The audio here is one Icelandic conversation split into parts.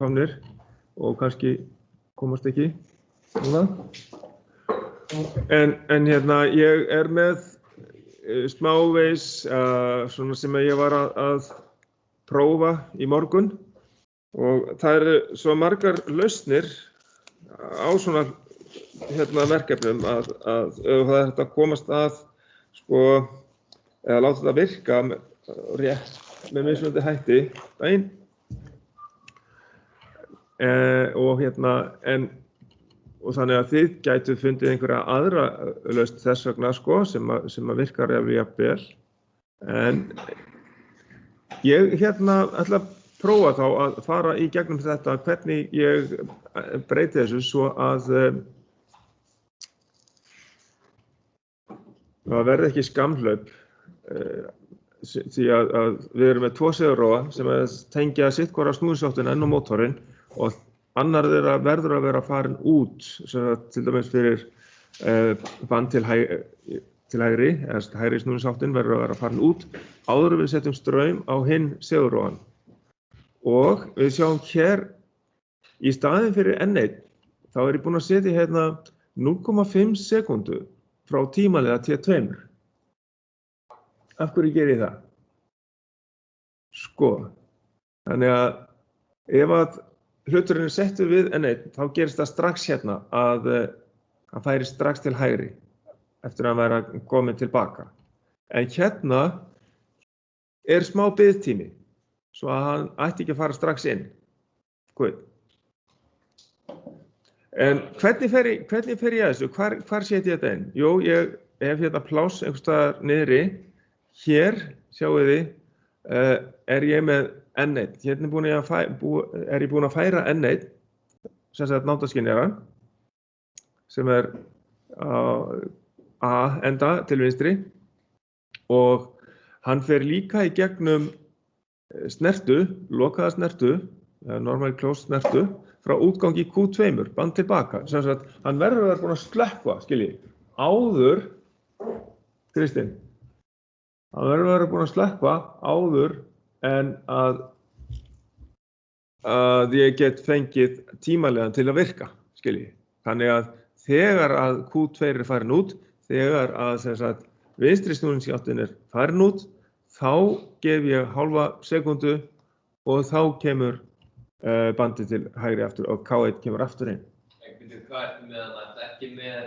komnir og kannski komast ekki núna. En hérna, ég með smávegis svona sem ég var að prófa í morgun og það eru svo margar lausnir á svona verkefnum að ef það er hægt að komast að sko, eða láta þetta virka rétt með mismunandi hætti og þannig að þið gætuð fundið einhverja aðra lausn þess vegna sko, sem að virkar jafn vel. En ég ætla að prófa þá að fara í gegnum þetta hvernig ég breyti þessu svo að það verði ekki skammhlaup því að við erum með 2 segulrófa sem tengja sitt hvora snúðsáttina inn á mótorinn og annar þeirra verður að vera farin út, til dæmis fyrir band til hægri, eða hægri snúðsáttin verður að vera farin út áður en við setjum straum á hinn segulrófan. Og við sjáum hér í staðinn fyrir N1, þá er ég búinn að setja hérna 0,5 sekúndu frá tímaliða T2. Af hverju ger ég það? Sko, þannig að ef að hluturinn er settur við N1, þá gerist það strax hérna að hann færi strax til hægri eftir að hann væri kominn tilbaka. En hérna er smá biðtími, svo að hann ætti ekki að fara strax inn. Guð. En hvernig fer ég að þessu? Hvar set ég þetta inn? Jú, ég hef hérna pláss einhvers staðar niðri. Hér, sjáu þið, er ég með N1. Hérna er ég búinn að færa N1, sem sagt náttaskynjara, sem er A enda til vinstri og hann fer líka í gegnum snertu, lokaða snertu, normal close snertu, frá útgangi Q2, band tilbaka. Sem sagt, hann verður að vera búinn að slökkva, skiljið, áður, Kristinn, hann verður að vera búinn að slökkva áður en að ég get fengið tímalegan til að virka, skiljið. Þannig að þegar að Q2 er farin út, þegar að sem sagt, vinstri snúningsáttin er farin út, þá gef ég hálfa sekúndu og þá kemur bandið til hægri aftur og K1 kemur aftur inn. Hvað ertu með hann? Ekki með...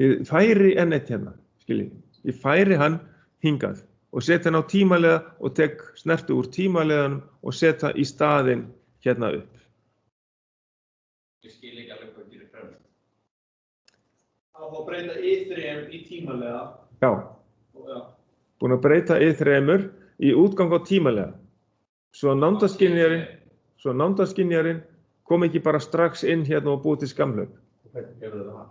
Ég færi N1 hérna, skiljið. Ég færi hann hingað og setja hann á tímalega og tek snertu úr tímaleganum og setja í staðinn hérna upp. Ég skil ekki alveg hvað gerir fremst. Það var að breyta I3 í tímalega. Já. Búinn að breyta I3 í útgang á tímalega. Svo nándaskynjarinn kom ekki bara strax inn hérna og búið til skammhlaup. Hvernig gerðu það?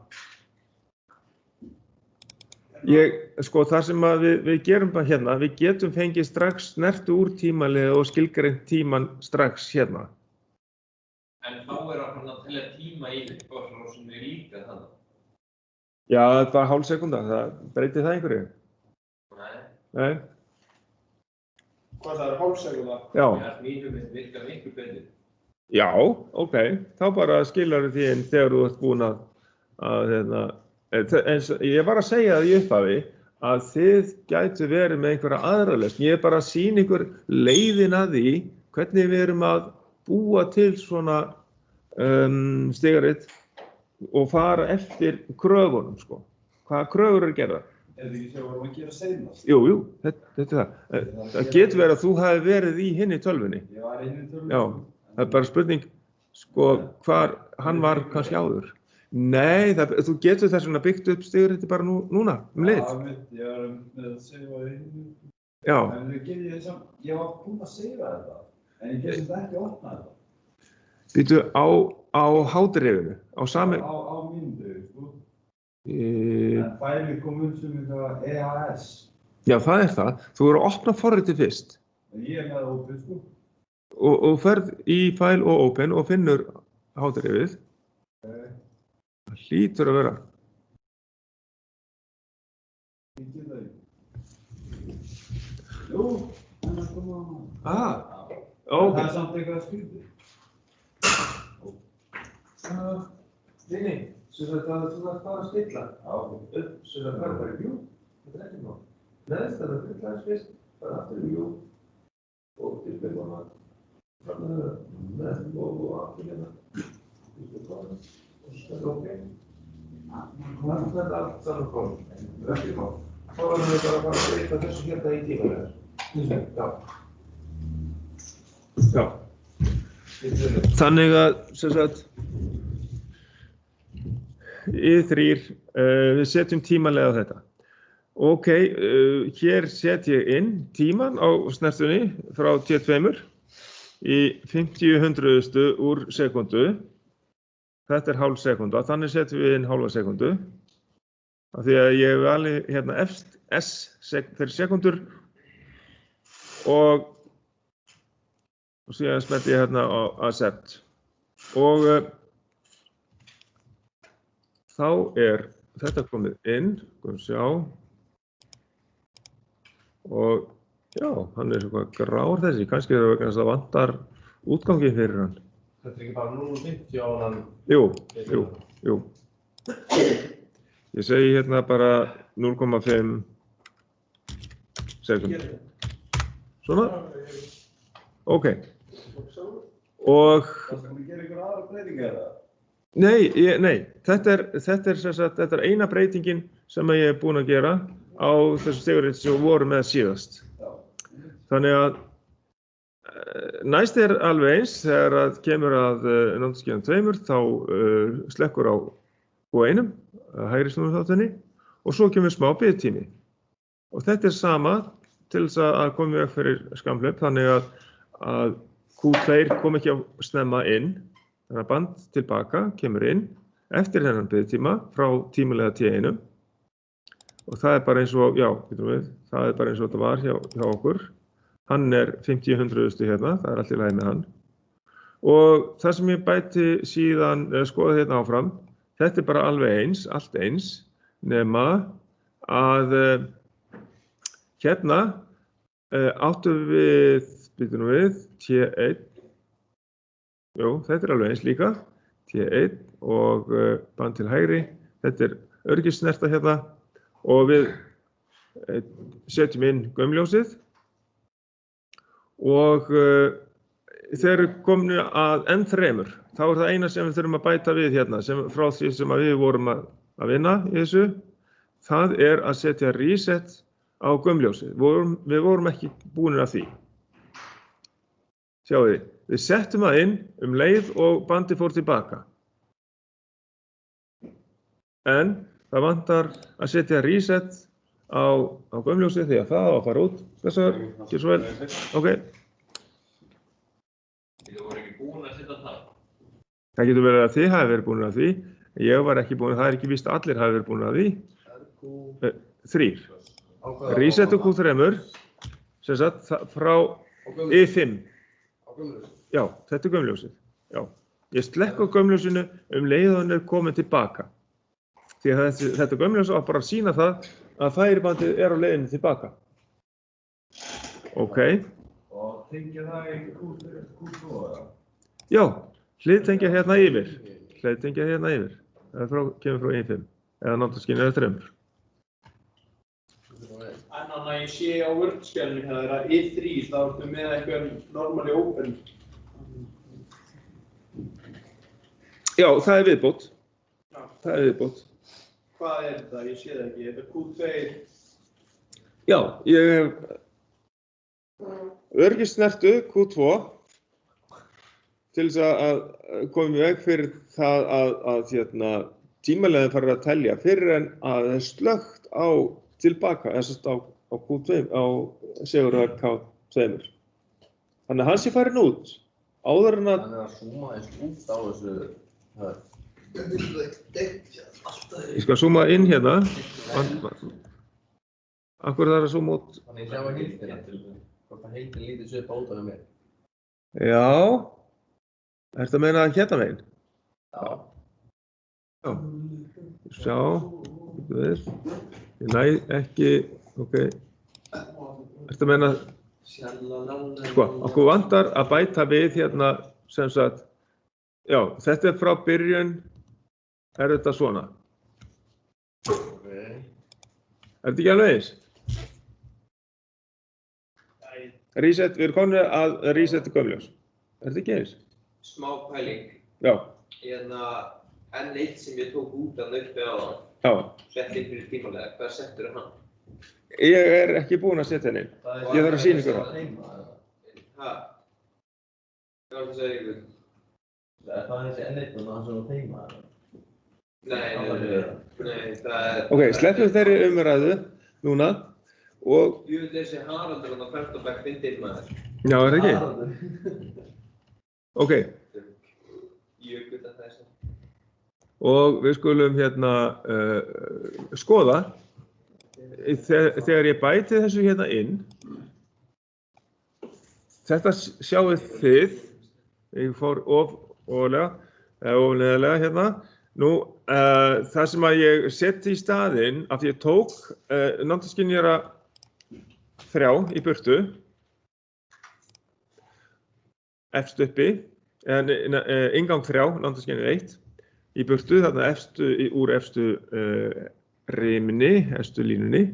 Sko, það sem að við gerum bara hérna, við getum fengið strax snertu úr tímalega og skilgreint tíman strax hérna. En þá er að telja tíma í sem er líka þannig? Já, það var hálf sekúnda, það breytir það einhverju? Nei. Hvað það er hálf sekúnda? Já. Mínu mynd virka miklu betur. Já, ok. Þá bara skilar því inn þegar þú ert búinn eins og ég var að segja það í upphafi að þið gætu verið með einhverja aðra lausn. Ég er bara að sýna ykkur leiðin að því hvernig við erum að búa til svona stigarit og fara eftir kröfunum, sko. Hvaða kröfur gerðar? Er þið ekki þegar vorum að gera seinast? Jú, þetta er það. Það getur verið að þú hafi verið í hinni tölvunni. Ég var í hinni tölvunni. Já, það er bara spurning, sko, hvar hann var kannski áður. Nei, þú getur þess vegna byggt upp stiguriti bara núna, leið. Já, ég var með að segja það hinni. Já. En ég var búinn að segja þetta, en ég get þetta ekki að opna þetta. Býtu á hádreifinu, á sami... Á mínu, sko. En fælið kom sem eitthvað EAS. Já, það er það. Þú eru að opna forritið fyrst. Ég er með open, sko. Og ferð í fæl og open og finnur hádreifið. Það hlýtur að vera. Ég get það ekki. Jú, en það kom á... Ok. Það samt eitthvað skrítið. Nei, sem sagt að þú þarf bara að stilla. Upp, sem sagt bara í mjúk. Þetta ekki mál. Neðst að það stilla þess fyrst, bara aftur í mjúk. Og tilbyrja hana. Fram með það. Með og aftur hérna. Og svo stilla ok. Þetta er allt saman komið. Ekki mál. Þá verðum við bara að fara að breyta þessu hérna í tímalega. Já. Þannig að, sem sagt, I3, við setjum tímanlega á þetta. Ok, hér set ég inn tíman á snertunni frá T2 í 50/100 úr sekundu. Þetta er hálf sekunda, þannig setjum við inn hálfa sekundu. Af því að ég hef valið hérna efst S fyrir sekundur og síðan smelti ég hérna á accept. Og þá er þetta komið inn, skoðum sjá. Og já, hann er svona grár þessi, kannski er það vegna þess að það vantar útgangi fyrir hann. Þetta er ekki bara 0,50 á hann? Jú. Ég segi hérna bara 0,5 sekund. Svona? Ok. Og Nei, þetta er eina breytingin sem ég er búinn að gera á þessu stigurinn sem voru með síðast. Þannig að næst er alveg eins, þegar að kemur að náttúrskeiðan 2, þá slekkur á Q1, hægri snúðþáttunni, og svo kemur smá biðtími. Og þetta er sama til þess að koma veg fyrir skamhlaup, þannig að Q2 kom ekki að snemma inn, þannig að band tilbaka kemur inn eftir þennan biðtíma frá tímalega T1. Og það er bara eins og, já, það er bara eins og þetta var hjá okkur. Hann er 50/100 hérna, það er allt í lagi með hann. Og það sem ég bæti síðan, skoða hérna áfram, þetta er bara alveg eins, allt eins, nema að hérna áttum við, T1, jú, þetta er alveg eins líka, T1 og band til hægri, þetta er öryggissnerta hérna og við setjum inn gaumljósið og þegar við komum að N3, þá er það eina sem við þurfum að bæta við hérna, frá því sem við vorum að vinna í þessu, það er að setja reset á gaumljósið. Við vorum ekki búinir að því. Sjáu þið, við settum það inn leið og bandið fór tilbaka. En það vantar að setja reset á gaumljósið því að það á að fara út. Þessar, ekki svo vel. Ok. Þið voru ekki búin að setja það? Það getur verið að þið hafi verið búin að því. Ég var ekki búin, það er ekki víst að allir hafi verið búin að því. 3. Reset á Q3, sem sagt, frá I5. Já, þetta er gaumljósið. Já. Ég slekk á gaumljósinu leið og hann er komin tilbaka. Því að þetta gaumljós á bara að sýna það að færibandið er á leiðinni tilbaka. Ok. Og tengja það í Q2 eða? Já, hliðtengja hérna yfir. Það kemur frá I5. Eða náttúrskinn eða 3. En þannig að ég sé á Word-skjálinu hérna I3, þá ertu með eitthvað normally open. Já, það er viðbót. Hvað er þetta? Ég sé það ekki. Þetta er Q2. Já, ég hef öryggissnertu Q2 til þess að koma í veg fyrir það að tímaleiðin fari að telja fyrir en að það er slökkt á tilbaka, þess að á Q2, á Sigurðar K2. Þannig að hann sé farin út, áður en að... Hann er að zooma eins út á þessu... Ég skal zooma inn hérna. Akkur það er að zooma út? Þannig ég sjá að heildina. Hvort að heildin lítið svo upp át af mér. Já. Ertu að meina hérna megin? Já. Já. Sjá. Ég næ ekki, ok. Ertu að meina Sjalalala. Sko, okkur vantar að bæta við hérna, sem sagt, já, þetta frá byrjun, þetta svona. Þetta ekki alveg eins? Reset, við erum komin að reseta gömljós. Þetta ekki eins? Smá pæling. Já. N1 sem ég tók út að uppi á hann. Já. Sett inn fyrir tímalega. Hvað settur hann? Ég ekki búinn að setja henni inn. Ég þarf að sýna ykkur það. Hæ? Hvað var það að segja ykkur? Það þessi N1 og það sem teima. Nei, það Ok, sleppum þeirri umræðu núna og... Ég vil þessi Haraldur hann á Fertabæk fyndinn maður. Já, það ekki? Ok. Jökull að þessu. Og við skulum hérna skoða þegar ég bæti þessu hérna inn. Þetta sjáið þið. Ég fór ofneðarlega hérna. Nú, það sem að ég setti í staðinn, af því ég tók náttúrskynjara 3 í burtu, efst uppi, inngang 3, náttúrskynjara 1, í burtu, þarna úr efstu rimni, efstu línunni,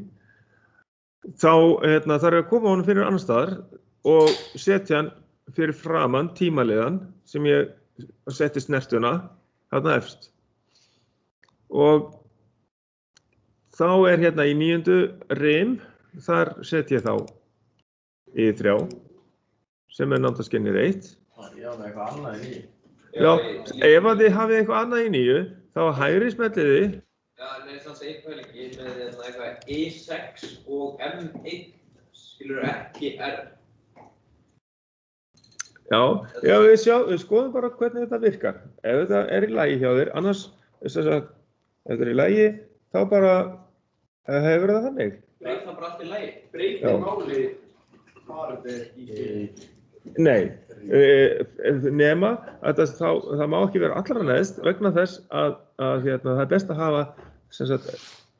þá þarf ég að koma honum fyrir annar staðar og setja hann fyrir framan tímaliðan sem ég setti snertuna, þarna efst. Og þá hérna í 9. rim, þar set ég þá I3, sem náttúrskynjara 1. Já, með eitthvað annað í nýju. Já, ef að þið hafið eitthvað annað í nýju, þá hægri smellið þið. Já, nei, þannig einn pælingi með eitthvað E6 og M1, skilur ekki R. Já, við skoðum bara hvernig þetta virkar. Ef þetta í lagi hjá þér, annars, ef þetta í lagi, þá bara hefur það þannig. Breyt það bara allt í lagi. Breytir máli farið í Nei, nema að það má ekki vera allra neðst vegna þess að það er best að hafa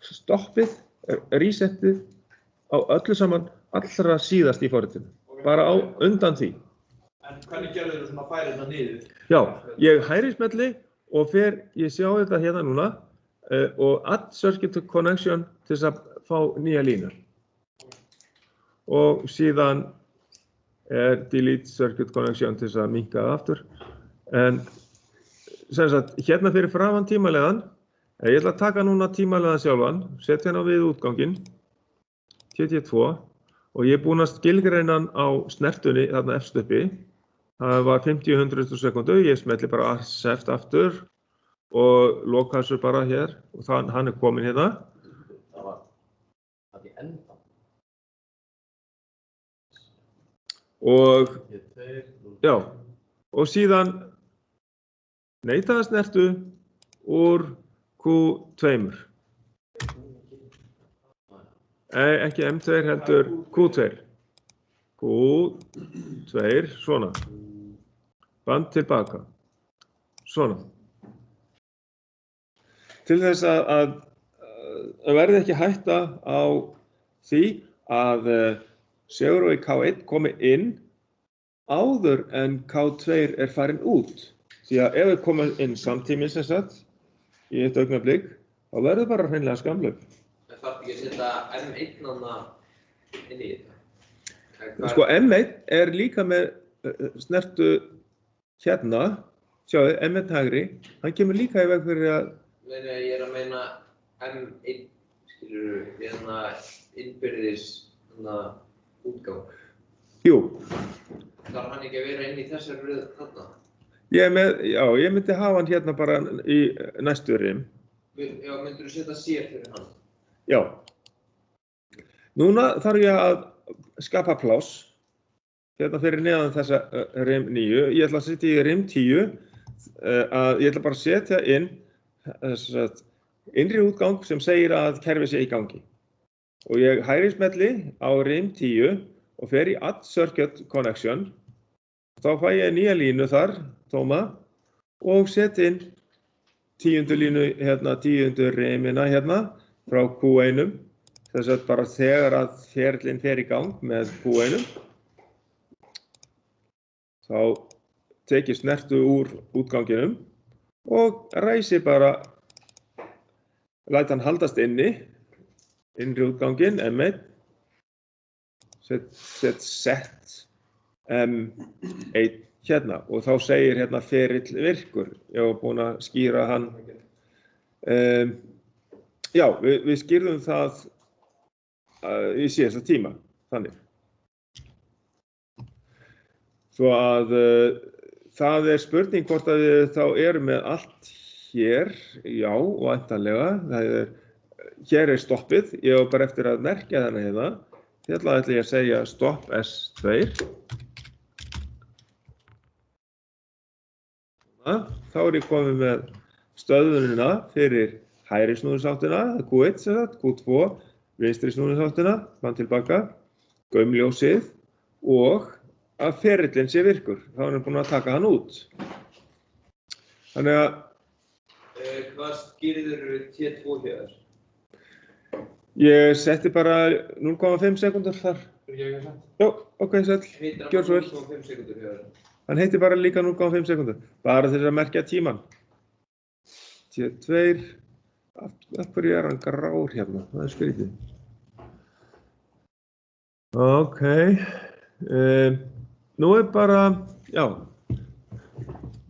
stoppið, resetið á öllu saman allra síðast í forritinu, bara á undan því. En hvernig gerður þú svona færið það niður? Já, ég hægri smelli og ég sjá þetta hérna núna og add circuit connection til þess að fá nýja línur. Og síðan delete circuit connection til þess að minnka það aftur. En hérna fyrir framan tímalegan, ég ætla að taka núna tímalegan sjálfan, setja hann á við útganginn, TT2, og ég er búinn að skilgreina hann á snertunni þarna efst uppi. Það var 50 sekundu, ég smelli bara accept aftur og loka þessu bara hér og hann er kominn hérna. Það var í enda. Og, já, og síðan neitaða snertu úr Q2. Ekki M2 heldur Q2. Q2, svona. Band tilbaka. Svona. Til þess að verði ekki hætta á því að Seguro í K1 komi inn áður en K2 er farin út. Því að ef við komum inn samtímis í eitt augnablik, þá verður bara hreinlega skamlöp. Það þarf ekki að setja M1 inn í þetta. Sko M1 er líka með snertu hérna, sjáðu, M1 hægri, hann kemur líka í veg fyrir að... Nei, ég er að meina M1, skilur, innbyrðis útgang. Jú. Þarf hann ekki að vera inn í þessari röð þarna? Ég myndi hafa hann hérna bara í næstu rim. Já, myndur þú setja sér fyrir hann? Já. Núna þarf ég að skapa pláss hérna fyrir neðan þessa rim 9. Ég ætla að setja í rim 10 ég ætla bara að setja inn innri útgang sem segir að kerfið sé í gangi. Og ég hægri smelli á rim 10 og fer í add circuit connection. Þá fæ ég nýja línu þar, tóma, og set inn 10. línu hérna, 10. rimina hérna frá Q1. Þess að bara þegar að ferlinn fer í gang með Q1 þá tekið snertu úr útganginum og ræsi bara, læt hann haldast innri útganginn, M1, set M1 hérna og þá segir hérna ferill virkur. Ég var búinn að skýra hann. Já, við skýrðum það í síðasta tíma, þannig. Svo að það spurning hvort að við þá erum með allt hér, já, væntanlega. Hér stoppið, ég var bara eftir að merkja þennan hérna. Hérna ætla ég að segja stopp S2. Þá ég komið með stöðvunina fyrir hægri snúningsáttina, Q1 sem sagt, Q2, vinstri snúningsáttina, mann tilbaka, gaumljósið og að ferillinn sé virkur. Þá er hann búinn að taka hann út. Þannig að Hvað skýrðirðu T2 hér? ég setti bara 0,5 sekúndur þar. Já, ok, sæll. Gjör svo vel. Heitir hann 0,5 sekúndur hér? Hann heitir bara líka 0,5 sekúndur. Bara til að merkja tíman. T2. Af hverju er hann grár hérna? Það er skrítið. Ok. Nú er bara, já,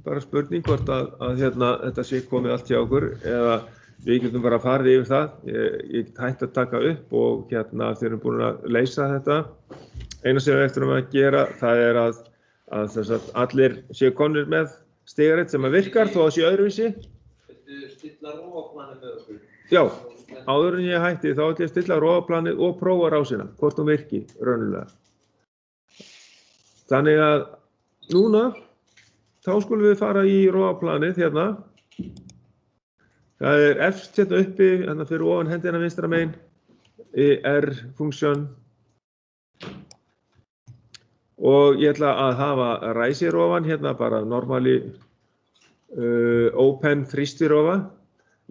bara spurning hvort að hérna, þetta sé komið allt hjá okkur eða við getum bara farið yfir það. Ég get hægt að taka upp og hérna þeir eru búin að leysa þetta. Eina sem við eftir að gera, það er að allir séu komnir með stigarit sem virkar þó að séu öðruvísi. Viltu stilla rófaplanið með okkur? Já, áður en ég hætti þá ætla ég að stilla rófaplanið og prófa rásina, hvort hún virki raunverulega. Þannig að núna, þá skulum við fara í rófaplanið hérna. Það er efst hérna uppi, hérna fyrir ofan hendina vinstra megin, R-funksjón. Og ég ætla að hafa ræsirófan hérna bara normali open þrýstirófa.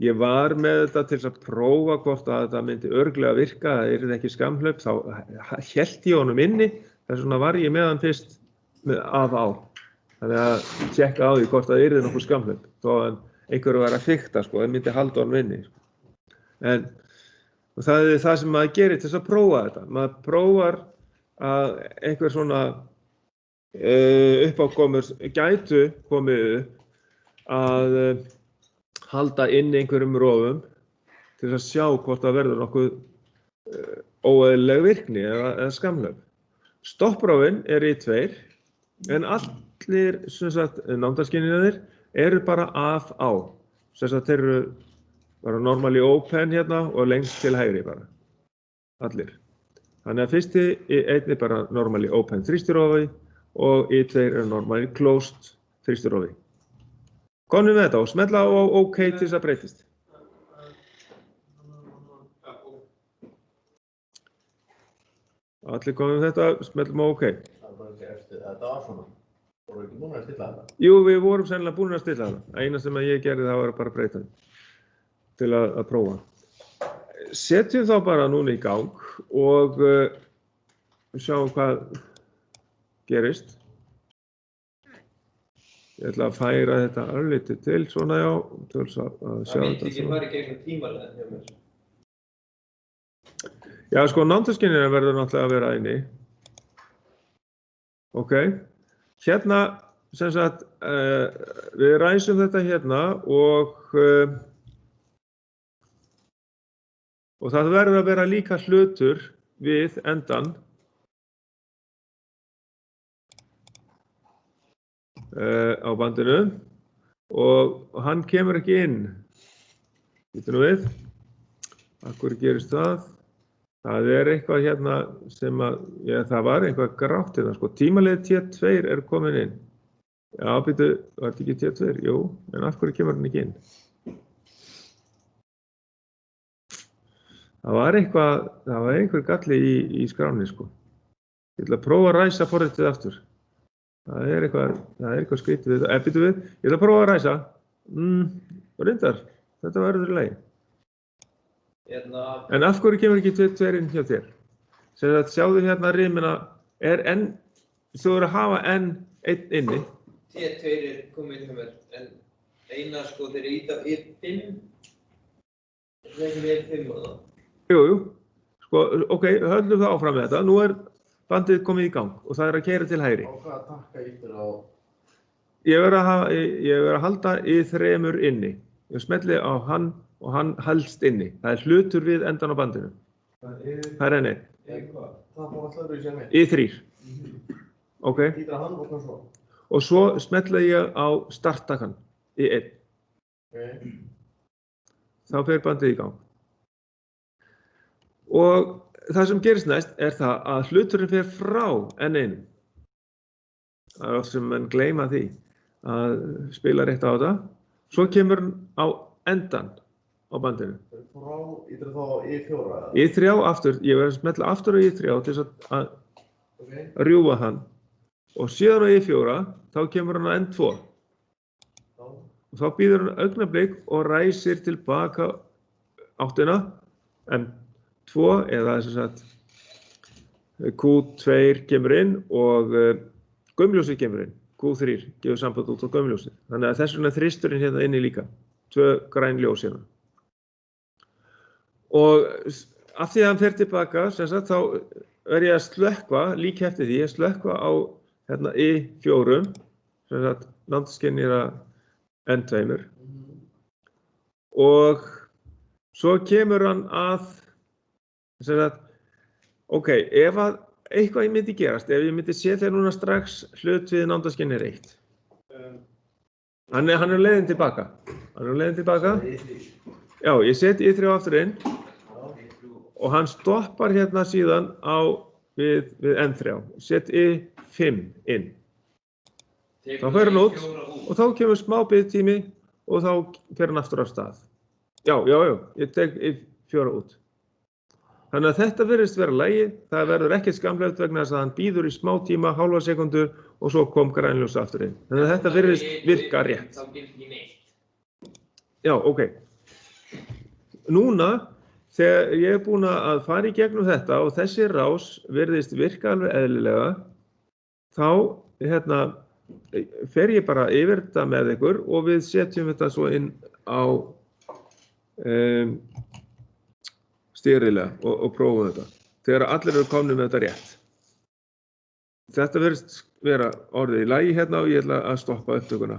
Ég var með þetta til að prófa hvort að þetta myndi örugglega virka, það yrði ekki skamhlaup, þá hélt ég honum inni, þess vegna var ég með hann fyrst af á. Þannig að tjekka á því hvort það yrði nokkuð skamhlaup, þó að einhverju var að fikta, sko, það myndi halda honum inni. En það er það sem maður gerir til þess að prófa þetta. Maður prófar að einhver svona uppákomur gætu komið upp að halda inn einhverjum rófum til að sjá hvort það verður nokkuð óeðlileg virkni eða skamhlaup. Stopprófin í 2, en allir námdaskynjanir eru bara af á. Þeir eru bara normally open hérna og lengst til hægri bara. Allir. Þannig að fyrsti einn bara normally open þrýstirófi og í 2 normally closed þrýstirófi. Komum við þetta og smetla á OK til þess að breytist. Allir komum við þetta, smetlum á OK. Þetta var svona. Voru ekki búin að stilla þetta? Jú, við vorum sennilega búin að stilla þetta. Eina sem ég gerði það var bara að breyta til að prófa. Setjum þá bara núna í gang og sjáum hvað gerist. Ég ætla að færa þetta örlítið til, svona já, til að sjá þetta. Það myndi ekki fara í gegnum tímalega hjá mér. Já, sko, námdaskynjanir verður náttúrulega að vera inni. Ok. Hérna, sem sagt, við ræsum þetta hérna og það verður að vera líka hlutur við endan. Á bandinu og hann kemur ekki inn. Býtum við. Af hverju gerist það? Það eitthvað hérna sem að, já, það var eitthvað grátt hérna, sko. Tímalið T2 komin inn. Já, býtu, var þetta ekki T2? Jú, en af hverju kemur hann ekki inn? Það var einhver galli í skránni, sko. Ég ætla að prófa að ræsa forritið aftur. Það eitthvað skrítið við þetta. Býtu við, ég ætla að prófa að ræsa. Reyndar, þetta verður í lagi. En af hverju kemur ekki T2 inn hjá þér? Sjáðu hérna rimina, þú verður að hafa N einn inni. T2 komið hjá mér, en eina sko þeir íta E5. Það ekki með E5 á það. Jú. Sko, ok, höldum það áfram með þetta. Nú bandið komið í gang og það að keyra til hægri. Á hvaða takka íttir á? Ég verð að halda I3 inni. Ég smelli á hann og hann helst inni. Það hlutur við endan á bandinu. Það enni. Það fór alltaf öðru í sér með. I3. Ok. Íttir á hann og hvað svo? Og svo smelli ég á starttakan I1. Ok. Þá fer bandið í gang. Og það sem gerist næst það að hluturinn fer frá N1. Það oft sem menn gleyma því að spila rétt á þetta. Svo kemur hann á endan á bandinu. Frá íttir þá I4 eða? I3 aftur, ég verð að smetla aftur á I3 til þess að rjúfa hann. Og síðan á I4 þá kemur hann á N2. Og þá býður hann augnablik og ræsir tilbaka áttina N2 eða þess að Q2 kemur inn og gaumljósið kemur inn. Q3 gefur samband út á gaumljósið. Þannig að þess vegna þristurinn hérna inni líka. 2 græn ljós hérna. Og af því að hann fer tilbaka, sem sagt, þá ég að slökkva, líka eftir því, að slökkva á hérna I4, sem sagt, náttskynjara N2. Og svo kemur hann að, sem sagt, ok, ef að eitthvað myndi gerast, ef ég myndi sé þeir núna strax hlut við nándaskynnir 1. Hann leiðin tilbaka. Já, ég seti I3 aftur inn og hann stoppar hérna síðan við N3. Set I5 inn. Þá fer hann út og þá kemur smá biðtími og þá fer hann aftur af stað. Já, ég tek I4 út. Þannig að þetta virðist vera lagið, það verður ekkert skamlegt vegna þess að hann býður í smá tíma, hálfa sekundu og svo kom grænljós aftur inn. Þannig að þetta virðist virka rétt. Þá gerist ekki neitt. Já, ok. Núna, þegar ég búinn að fara í gegnum þetta og þessi rás virðist virka alveg eðlilega, þá fer ég bara yfir þetta með ykkur og við setjum þetta svo inn á stýrilega og prófum þetta. Þegar allir eru komnir með þetta rétt. Þetta virðist vera orðið í lagi hérna og ég ætla að stoppa upptökuna.